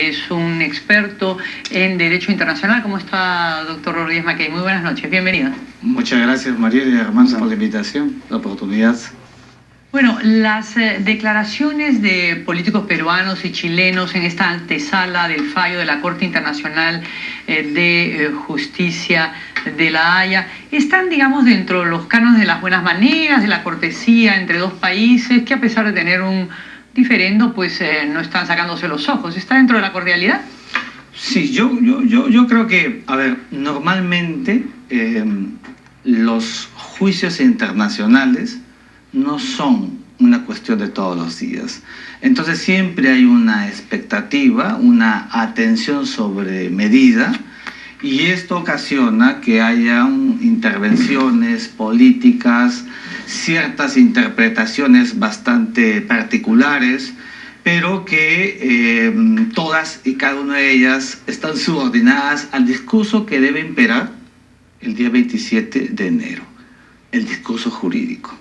Es un experto en Derecho Internacional. ¿Cómo está, doctor Rodríguez Mackey? Muy buenas noches, bienvenido. Muchas gracias, María y Armando, por la invitación, la oportunidad. Bueno, las declaraciones de políticos peruanos y chilenos en esta antesala del fallo de la Corte Internacional de Justicia de La Haya están, digamos, dentro de los cánones de las buenas maneras, de la cortesía entre dos países, que a pesar de tener un diferendo, pues no están sacándose los ojos. ¿Está dentro de la cordialidad? Sí, yo creo que, a ver, normalmente los juicios internacionales no son una cuestión de todos los días. Entonces siempre hay una expectativa, una atención sobre medida, y esto ocasiona que haya intervenciones políticas, ciertas interpretaciones bastante particulares, pero que todas y cada una de ellas están subordinadas al discurso que debe imperar el día 27 de enero, el discurso jurídico.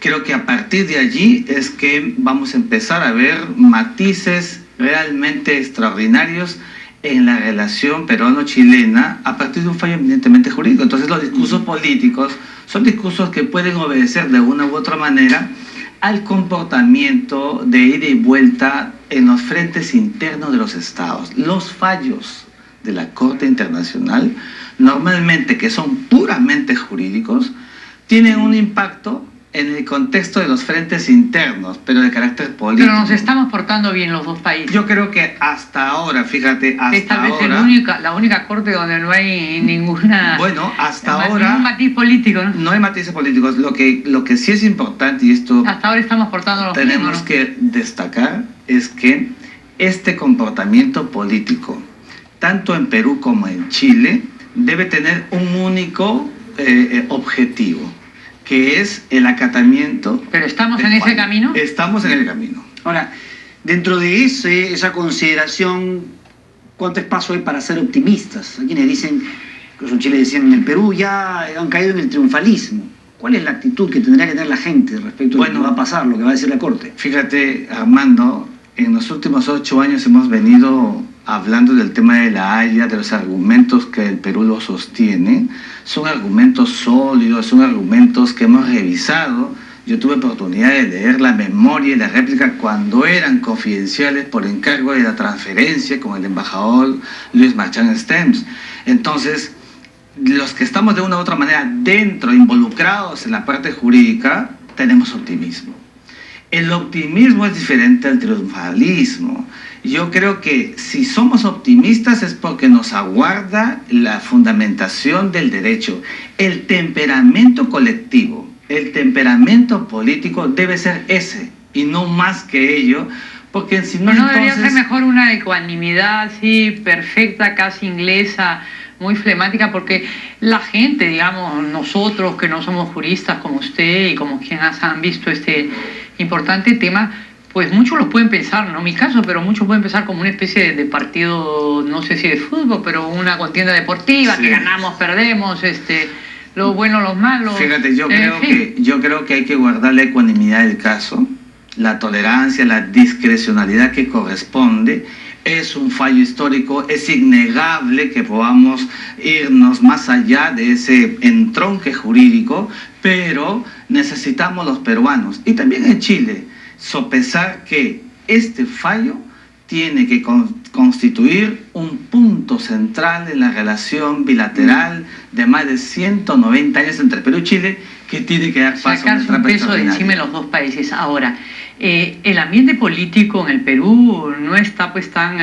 Creo que a partir de allí es que vamos a empezar a ver matices realmente extraordinarios en la relación peruano-chilena a partir de un fallo eminentemente jurídico. Entonces los discursos políticos son discursos que pueden obedecer de una u otra manera al comportamiento de ida y vuelta en los frentes internos de los estados. Los fallos de la Corte Internacional, normalmente que son puramente jurídicos, tienen un impacto en el contexto de los frentes internos, pero de carácter político. Pero nos estamos portando bien los dos países. Yo creo que hasta ahora, fíjate, hasta esta vez ahora... la única corte donde no hay ninguna... Bueno, hasta ahora... Ningún matiz político, ¿no? No hay matices políticos. Lo que sí es importante, y esto... Hasta ahora estamos portándonos bien, tenemos ¿no? que destacar, es que este comportamiento político, tanto en Perú como en Chile, debe tener un único objetivo, que es el acatamiento. ¿Pero estamos en ese camino? Estamos en el camino. Ahora, dentro de esa consideración, ¿cuánto espacio hay para ser optimistas? Hay quienes dicen, incluso en Chile decían, en el Perú ya han caído en el triunfalismo. ¿Cuál es la actitud que tendrá que tener la gente respecto a lo que va a pasar, lo que va a decir la Corte? Fíjate, Armando, en los últimos 8 años hemos venido hablando del tema de La Haya, de los argumentos que el Perú lo sostiene. Son argumentos sólidos, son argumentos que hemos revisado. Yo tuve oportunidad de leer la memoria y la réplica cuando eran confidenciales por encargo de la transferencia con el embajador Luis Marchán Stems. Entonces, los que estamos de una u otra manera dentro, involucrados en la parte jurídica, tenemos optimismo. El optimismo es diferente al triunfalismo. Yo creo que si somos optimistas es porque nos aguarda la fundamentación del derecho. El temperamento colectivo, el temperamento político debe ser ese y no más que ello, porque si no, ¿no entonces... debería ser mejor una ecuanimidad así perfecta, casi inglesa, muy flemática? Porque la gente, digamos, nosotros que no somos juristas como usted y como quienes han visto este importante tema, pues muchos los pueden pensar, no mi caso, pero muchos pueden pensar como una especie de partido, no sé si de fútbol, pero una contienda deportiva, sí, que ganamos, perdemos, lo bueno, los malos. Fíjate, yo creo que hay que guardar la ecuanimidad del caso, la tolerancia, la discrecionalidad que corresponde. Es un fallo histórico, es innegable que podamos irnos más allá de ese entronque jurídico, pero necesitamos los peruanos y también en Chile sopesar que este fallo tiene que constituir un punto central en la relación bilateral de más de 190 años entre Perú y Chile, que tiene que dar paso a sacarse un peso de encima de los dos países. Ahora, el ambiente político en el Perú no está pues tan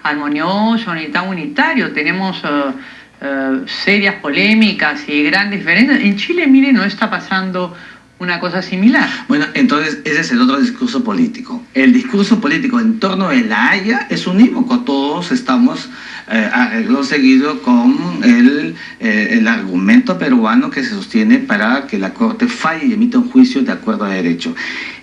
armonioso ni tan unitario. Tenemos serias polémicas y grandes diferencias. En Chile, mire, no está pasando una cosa similar. Bueno, entonces ese es el otro discurso político. El discurso político en torno de La Haya es unívoco. Todos estamos arreglo seguido con el argumento peruano que se sostiene para que la Corte falle y emita un juicio de acuerdo a derecho.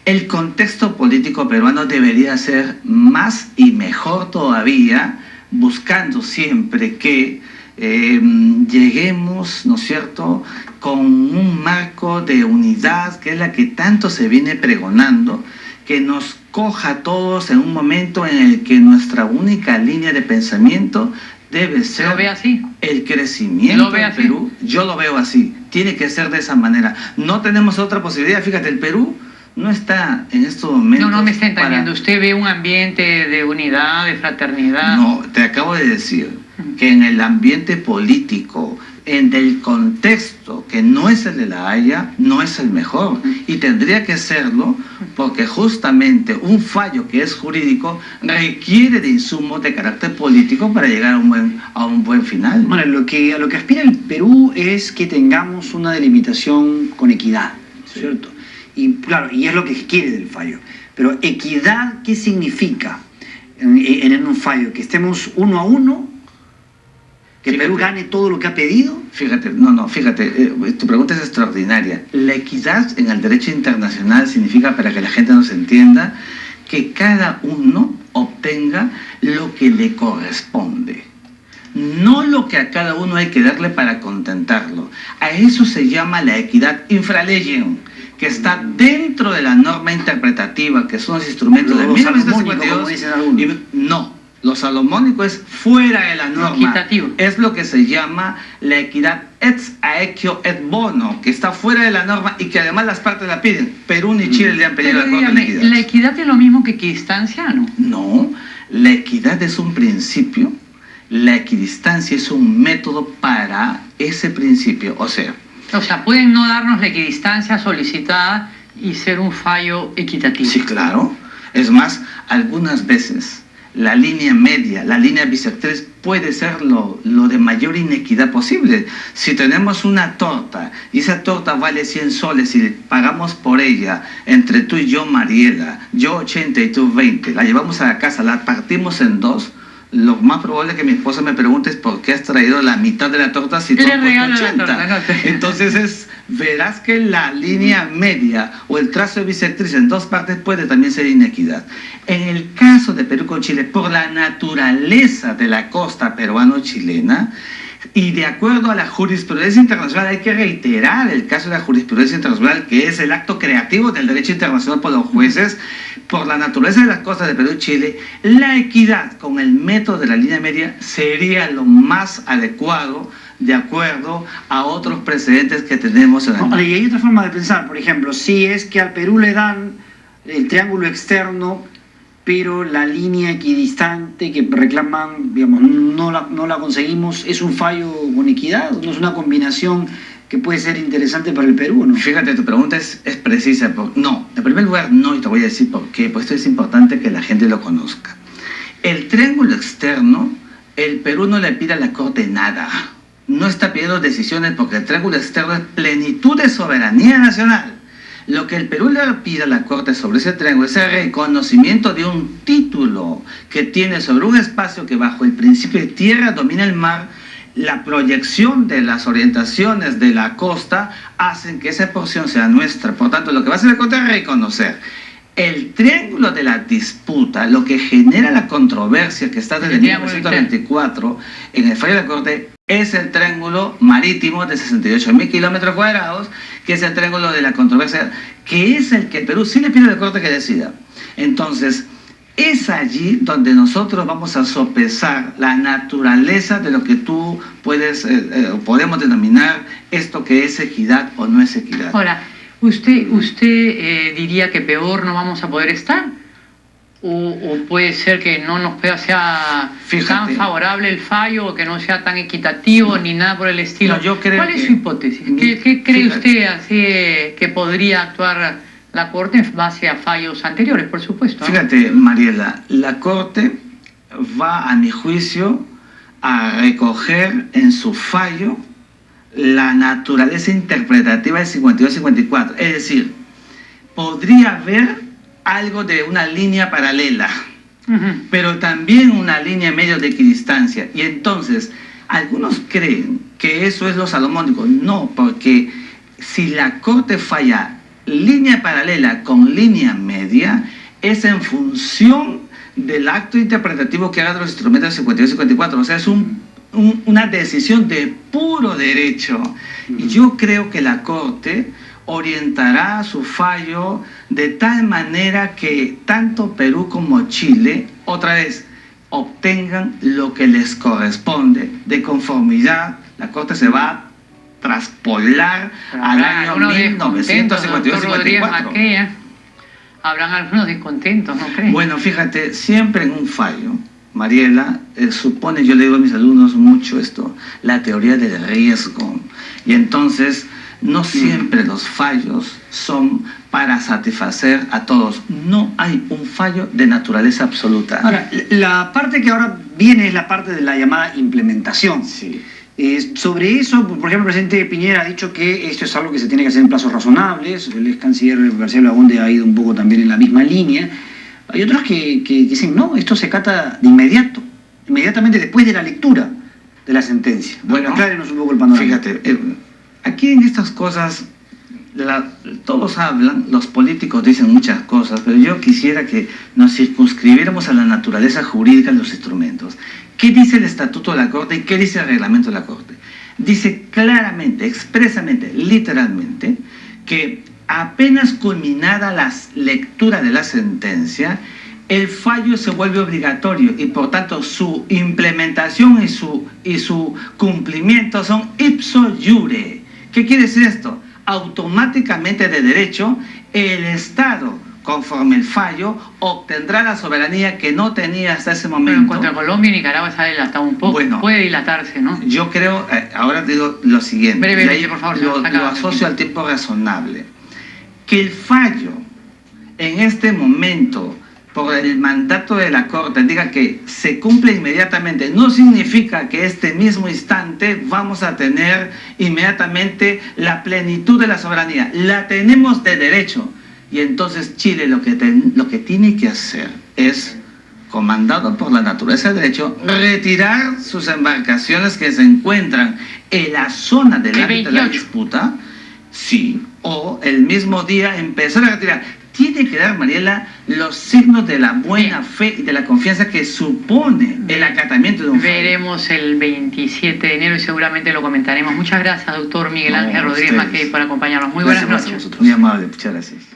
El contexto político peruano debería ser más y mejor todavía, buscando siempre que lleguemos, ¿no es cierto?, con un marco de unidad, que es la que tanto se viene pregonando, que nos coja a todos en un momento en el que nuestra única línea de pensamiento debe ser ¿Lo ve así? el crecimiento ¿Lo ve del así? Perú. Yo lo veo así, tiene que ser de esa manera. No tenemos otra posibilidad. Fíjate, el Perú no está en estos momentos... No me está entendiendo. para- Usted ve un ambiente de unidad, de fraternidad. No, te acabo de decir que en el ambiente político, en el contexto que no es el de La Haya, no es el mejor. Y tendría que serlo porque justamente un fallo que es jurídico requiere de insumos de carácter político para llegar a un buen final. Bueno, a lo que aspira el Perú es que tengamos una delimitación con equidad, Sí. ¿cierto? Y claro, y es lo que quiere del fallo. Pero equidad, ¿qué significa en un fallo? ¿Que estemos 1-1? ¿Que Fíjate. Perú gane todo lo que ha pedido? Fíjate, fíjate, tu pregunta es extraordinaria. La equidad en el derecho internacional significa, para que la gente nos entienda, que cada uno obtenga lo que le corresponde. No lo que a cada uno hay que darle para contentarlo. A eso se llama la equidad infra legem, que está dentro de la norma interpretativa, que son los instrumentos de Lo salomónico, 1952. como dicen algunos. No, lo salomónico es fuera de la norma. Equitativo. Es lo que se llama la equidad ex aequo et bono, que está fuera de la norma y que además las partes la piden. Perú ni Chile le han pedido Pero la Corte de la dígame, equidad. ¿la equidad es lo mismo que equidistancia, no? No, la equidad es un principio, la equidistancia es un método para ese principio. O sea, Pueden no darnos la equidistancia solicitada y ser un fallo equitativo. sí, claro. Es más, algunas veces la línea media, la línea bisectriz puede ser lo de mayor inequidad posible. Si tenemos una torta y esa torta vale 100 soles y pagamos por ella entre tú y yo, Mariela, yo 80 y tú 20, la llevamos a la casa, la partimos en dos, lo más probable que mi esposa me pregunte es por qué has traído la mitad de la torta si tú Le has puesto regalo la 80. torta, no te- Entonces verás que la línea media o el trazo bisectriz en dos partes puede también ser inequidad. En el caso de Perú con Chile, por la naturaleza de la costa peruano-chilena, y de acuerdo a la jurisprudencia internacional, hay que reiterar el caso de la jurisprudencia internacional, que es el acto creativo del derecho internacional por los jueces, por la naturaleza de las costas de Perú y Chile, la equidad con el método de la línea media sería lo más adecuado de acuerdo a otros precedentes que tenemos en el Ahora, y hay otra forma de pensar, por ejemplo, si es que al Perú le dan el triángulo externo, pero la línea equidistante que reclaman, digamos, no la conseguimos, ¿es un fallo con equidad? ¿No es una combinación que puede ser interesante para el Perú, no? Fíjate, tu pregunta es precisa. No, en primer lugar no, y te voy a decir por qué, pues esto es importante que la gente lo conozca. El triángulo externo, el Perú no le pide a la Corte nada. No está pidiendo decisiones porque el triángulo externo es plenitud de soberanía nacional. Lo que el Perú le pide a la Corte sobre ese triángulo es el reconocimiento de un título que tiene sobre un espacio que bajo el principio de tierra domina el mar. La proyección de las orientaciones de la costa hacen que esa porción sea nuestra. Por tanto, lo que va a hacer la Corte es reconocer el triángulo de la disputa, lo que genera la controversia que está desde El triángulo 1924 en el fallo de la Corte, es el triángulo marítimo de 68.000 kilómetros cuadrados, que es el triángulo de la controversia, que es el que Perú sí le pide a la Corte que decida. Entonces, es allí donde nosotros vamos a sopesar la naturaleza de lo que tú podemos denominar esto que es equidad o no es equidad. Ahora, ¿usted diría que peor no vamos a poder estar? ¿O puede ser que no nos sea Fíjate. tan favorable el fallo, o que no sea tan equitativo, ni nada por el estilo? No, yo creo ¿Cuál es que- su hipótesis? ¿Qué cree Fíjate. usted así que podría actuar la Corte en base a fallos anteriores, por supuesto? ¿no? Fíjate, Mariela, la Corte va, a mi juicio, a recoger en su fallo la naturaleza interpretativa del 52-54. Es decir, podría haber algo de una línea paralela, Ujú. pero también una línea medio de equidistancia. Y entonces, algunos creen que eso es lo salomónico. No, porque si la Corte falla línea paralela con línea media, es en función del acto interpretativo que haga de los instrumentos 52-54. O sea, es una decisión de puro derecho. Y yo creo que la Corte orientará su fallo de tal manera que tanto Perú como Chile, otra vez, obtengan lo que les corresponde. De conformidad, la Corte se va a traspolar al año 1952-54. Habrán algunos descontentos, ¿no crees? Bueno, fíjate, siempre en un fallo, Mariela, supone, yo le digo a mis alumnos mucho esto, la teoría del riesgo. Y entonces, no siempre los fallos son para satisfacer a todos. No hay un fallo de naturaleza absoluta. Ahora, la parte que ahora viene es la parte de la llamada implementación. Sí. Sobre eso, por ejemplo, el presidente Piñera ha dicho que esto es algo que se tiene que hacer en plazos razonables. El ex canciller García Belaúnde ha ido un poco también en la misma línea. Hay otros que dicen, no, esto se cata de inmediato, inmediatamente después de la lectura de la sentencia. Bueno, aclárenos un poco el panorama. Fíjate, aquí en estas cosas, todos hablan, los políticos dicen muchas cosas, pero yo quisiera que nos circunscribiéramos a la naturaleza jurídica de los instrumentos. ¿Qué dice el Estatuto de la Corte y qué dice el Reglamento de la Corte? Dice claramente, expresamente, literalmente, que apenas culminada la lectura de la sentencia, el fallo se vuelve obligatorio y por tanto su implementación y su cumplimiento son ipso iure. ¿Qué quiere decir esto? Automáticamente de derecho, el Estado, conforme el fallo, obtendrá la soberanía que no tenía hasta ese momento. Pero en cuanto a Colombia y Nicaragua se ha dilatado un poco, bueno, puede dilatarse, ¿no? Yo creo, ahora te digo lo siguiente, brevemente, por favor, lo asocio al tiempo razonable, que el fallo en este momento, por el mandato de la Corte, diga que se cumple inmediatamente, no significa que este mismo instante vamos a tener inmediatamente la plenitud de la soberanía. La tenemos de derecho. Y entonces Chile lo que tiene que hacer es, comandado por la naturaleza del derecho, retirar sus embarcaciones que se encuentran en la zona del ámbito de la disputa, sí, o el mismo día empezar a retirar. Tiene que dar, Mariela, los signos de la buena fe y de la confianza que supone el acatamiento de un fallo. Veremos el 27 de enero y seguramente lo comentaremos. Muchas gracias, doctor Miguel Ángel Rodríguez Mackey, por acompañarnos. Muy buenas noches. Muy amable, muchas gracias.